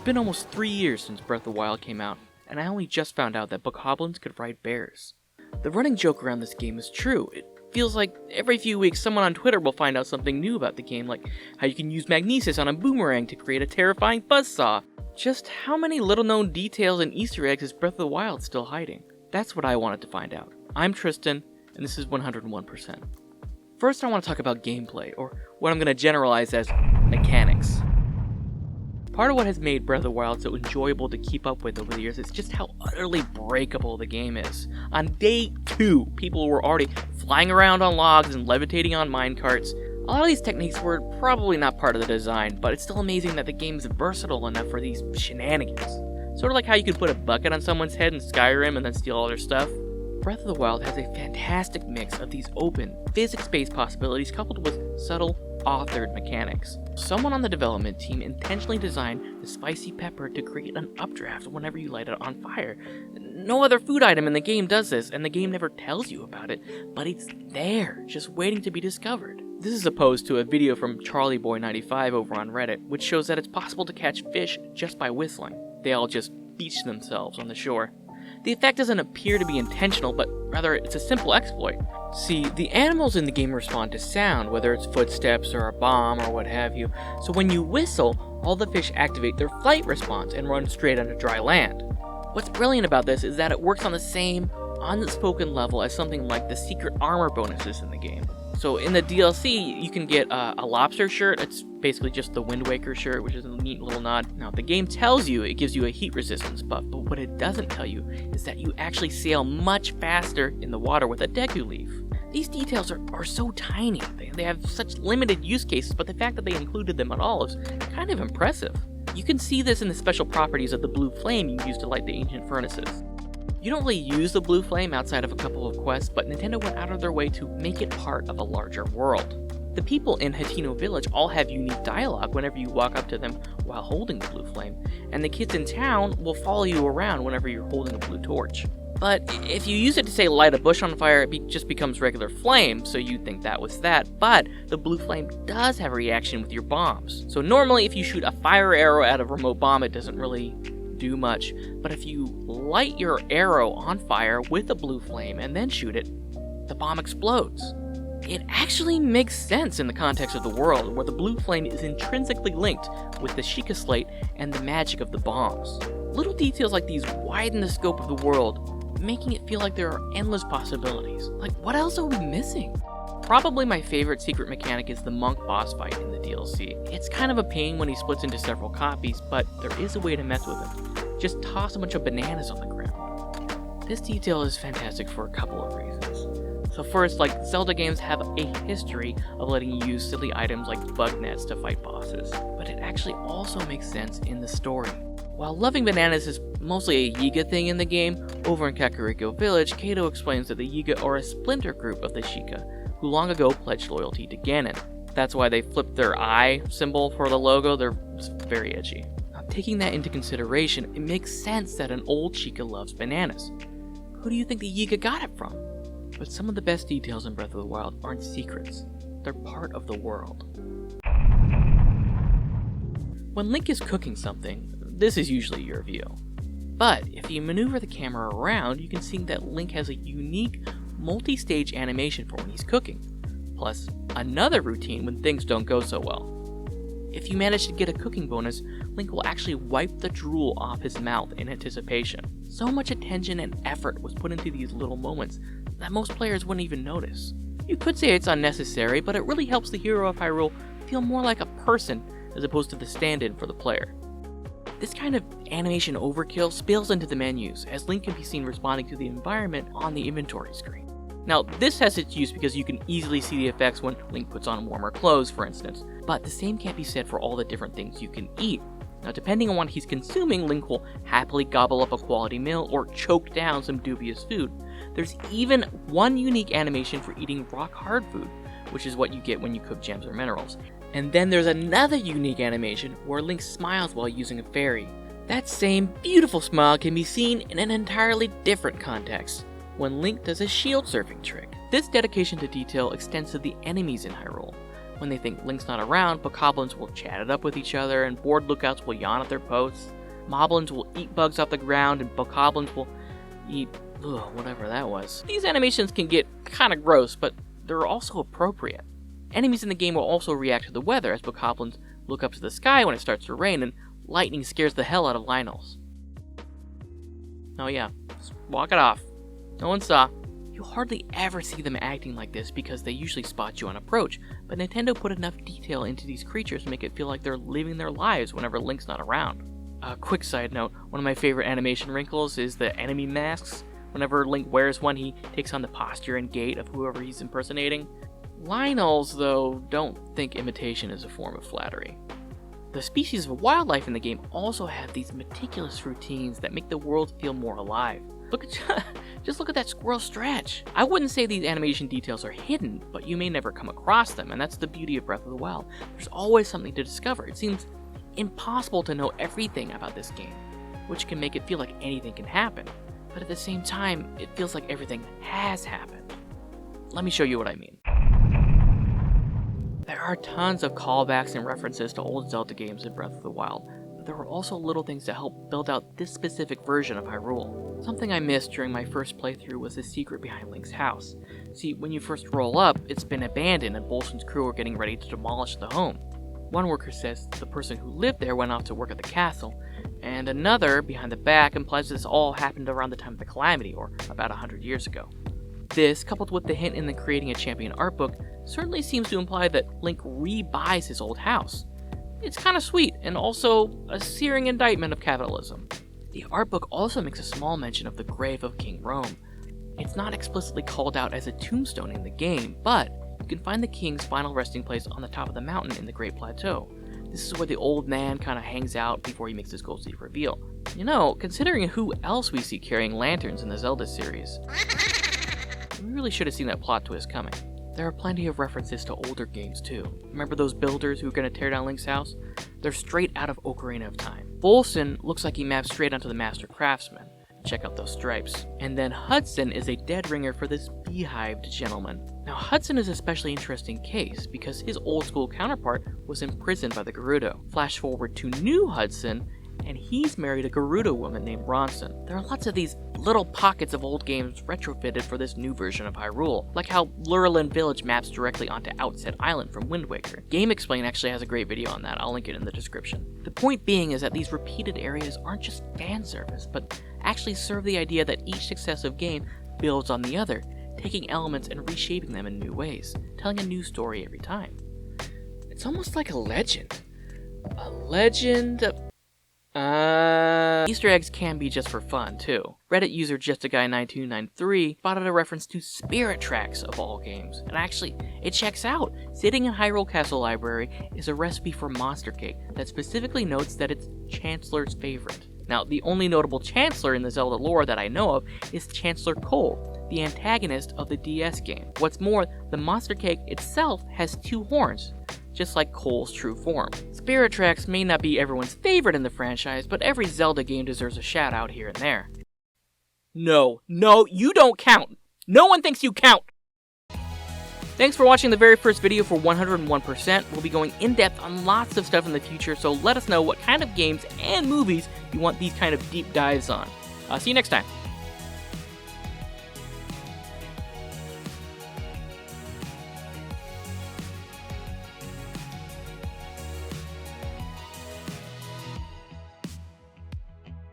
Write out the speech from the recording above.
been almost 3 years since Breath of the Wild came out, and I only just found out that bokoblins could ride bears. The running joke around this game is true. It feels like every few weeks someone on Twitter will find out something new about the game, like how you can use magnesis on a boomerang to create a terrifying buzzsaw. Just how many little known details and Easter eggs is Breath of the Wild still hiding? That's what I wanted to find out. I'm Tristan, and this is 101%. First I want to talk about gameplay, or what I'm going to generalize as mechanics. Part of what has made Breath of the Wild so enjoyable to keep up with over the years is just how utterly breakable the game is. On day 2, people were already flying around on logs and levitating on minecarts. A lot of these techniques were probably not part of the design, but it's still amazing that the game is versatile enough for these shenanigans. Sort of like how you could put a bucket on someone's head in Skyrim and then steal all their stuff. Breath of the Wild has a fantastic mix of these open, physics-based possibilities coupled with subtle, authored mechanics. Someone on the development team intentionally designed the spicy pepper to create an updraft whenever you light it on fire. No other food item in the game does this, and the game never tells you about it, but it's there, just waiting to be discovered. This is opposed to a video from CharlieBoy95 over on Reddit, which shows that it's possible to catch fish just by whistling. They all just beach themselves on the shore. The effect doesn't appear to be intentional, but rather it's a simple exploit. See, the animals in the game respond to sound, whether it's footsteps or a bomb or what have you, so when you whistle, all the fish activate their flight response and run straight onto dry land. What's brilliant about this is that it works on the same unspoken level as something like the secret armor bonuses in the game. So in the DLC, you can get a lobster shirt. It's basically just the Wind Waker shirt, which is a neat little nod. Now, the game tells you it gives you a heat resistance buff, but what it doesn't tell you is that you actually sail much faster in the water with a Deku Leaf. These details are so tiny. They have such limited use cases, but the fact that they included them at all is kind of impressive. You can see this in the special properties of the blue flame you use to light the ancient furnaces. You don't really use the blue flame outside of a couple of quests, but Nintendo went out of their way to make it part of a larger world. The people in Hateno Village all have unique dialogue whenever you walk up to them while holding the blue flame, and the kids in town will follow you around whenever you're holding a blue torch. But if you use it to, say, light a bush on fire, it just becomes regular flame, so you'd think that was that. But the blue flame does have a reaction with your bombs. So normally if you shoot a fire arrow at a remote bomb, it doesn't really do much, but if you light your arrow on fire with a blue flame and then shoot it, the bomb explodes. It actually makes sense in the context of the world, where the blue flame is intrinsically linked with the Sheikah Slate and the magic of the bombs. Little details like these widen the scope of the world, making it feel like there are endless possibilities. Like, what else are we missing? Probably my favorite secret mechanic is the monk boss fight in the DLC. It's kind of a pain when he splits into several copies, but there is a way to mess with him. Just toss a bunch of bananas on the ground. This detail is fantastic for a couple of reasons. So first, like, Zelda games have a history of letting you use silly items like bug nets to fight bosses, but it actually also makes sense in the story. While loving bananas is mostly a Yiga thing in the game, over in Kakariko Village, Kato explains that the Yiga are a splinter group of the Sheikah, who long ago pledged loyalty to Ganon. That's why they flipped their eye symbol for the logo. They're very edgy. Now, taking that into consideration, it makes sense that an old Sheikah loves bananas. Who do you think the Yiga got it from? But some of the best details in Breath of the Wild aren't secrets. They're part of the world. When Link is cooking something, this is usually your view. But if you maneuver the camera around, you can see that Link has a unique multi-stage animation for when he's cooking, plus another routine when things don't go so well. If you manage to get a cooking bonus, Link will actually wipe the drool off his mouth in anticipation. So much attention and effort was put into these little moments that most players wouldn't even notice. You could say it's unnecessary, but it really helps the hero of Hyrule feel more like a person as opposed to the stand-in for the player. This kind of animation overkill spills into the menus, as Link can be seen responding to the environment on the inventory screen. Now, this has its use because you can easily see the effects when Link puts on warmer clothes, for instance, but the same can't be said for all the different things you can eat. Now, depending on what he's consuming, Link will happily gobble up a quality meal or choke down some dubious food. There's even one unique animation for eating rock-hard food, which is what you get when you cook gems or minerals. And then there's another unique animation where Link smiles while using a fairy. That same beautiful smile can be seen in an entirely different context, when Link does a shield surfing trick. This dedication to detail extends to the enemies in Hyrule. When they think Link's not around, bokoblins will chat it up with each other, and bored lookouts will yawn at their posts. Moblins will eat bugs off the ground, and bokoblins will eat whatever that was. These animations can get kinda gross, but they're also appropriate. Enemies in the game will also react to the weather, as bokoblins look up to the sky when it starts to rain, and lightning scares the hell out of Lynels. Oh yeah, just walk it off. No one saw. You hardly ever see them acting like this because they usually spot you on approach, but Nintendo put enough detail into these creatures to make it feel like they're living their lives whenever Link's not around. A quick side note, one of my favorite animation wrinkles is the enemy masks. Whenever Link wears one, he takes on the posture and gait of whoever he's impersonating. Lynels, though, don't think imitation is a form of flattery. The species of wildlife in the game also have these meticulous routines that make the world feel more alive. Just look at that squirrel stretch. I wouldn't say these animation details are hidden, but you may never come across them, and that's the beauty of Breath of the Wild. There's always something to discover. It seems impossible to know everything about this game, which can make it feel like anything can happen. But at the same time, it feels like everything has happened. Let me show you what I mean. There are tons of callbacks and references to old Zelda games in Breath of the Wild, but there were also little things to help build out this specific version of Hyrule. Something I missed during my first playthrough was the secret behind Link's house. See, when you first roll up, it's been abandoned and Bolson's crew are getting ready to demolish the home. One worker says the person who lived there went off to work at the castle, and another, behind the back, implies this all happened around the time of the Calamity, or about 100 years ago. This, coupled with the hint in the Creating a Champion art book, certainly seems to imply that Link re-buys his old house. It's kinda sweet, and also a searing indictment of capitalism. The art book also makes a small mention of the grave of King Rome. It's not explicitly called out as a tombstone in the game, but you can find the king's final resting place on the top of the mountain in the Great Plateau. This is where the old man kinda hangs out before he makes his ghostly reveal. You know, considering who else we see carrying lanterns in the Zelda series, we really should have seen that plot twist coming. There are plenty of references to older games too. Remember those builders who were going to tear down Link's house? They're straight out of Ocarina of Time. Bolson looks like he maps straight onto the Master Craftsman. Check out those stripes. And then Hudson is a dead ringer for this beehived gentleman. Now Hudson is an especially interesting case because his old school counterpart was imprisoned by the Gerudo. Flash forward to new Hudson, and he's married a Gerudo woman named Ronson. There are lots of these little pockets of old games retrofitted for this new version of Hyrule, like how Lurelin Village maps directly onto Outset Island from Wind Waker. GameXplain actually has a great video on that, I'll link it in the description. The point being is that these repeated areas aren't just fan service, but actually serve the idea that each successive game builds on the other, taking elements and reshaping them in new ways, telling a new story every time. It's almost like a legend. A legend of... Easter eggs can be just for fun, too. Reddit user JustAGuy9293 spotted a reference to Spirit Tracks of all games, and actually, it checks out. Sitting in Hyrule Castle Library is a recipe for monster cake that specifically notes that it's Chancellor's favorite. Now, the only notable Chancellor in the Zelda lore that I know of is Chancellor Cole, the antagonist of the DS game. What's more, the monster cake itself has 2 horns, just like Cole's true form. Spirit Tracks may not be everyone's favorite in the franchise, but every Zelda game deserves a shout out here and there. No, you don't count! No one thinks you count! Thanks for watching the very first video for 101%. We'll be going in-depth on lots of stuff in the future, so let us know what kind of games and movies you want these kind of deep dives on. See you next time.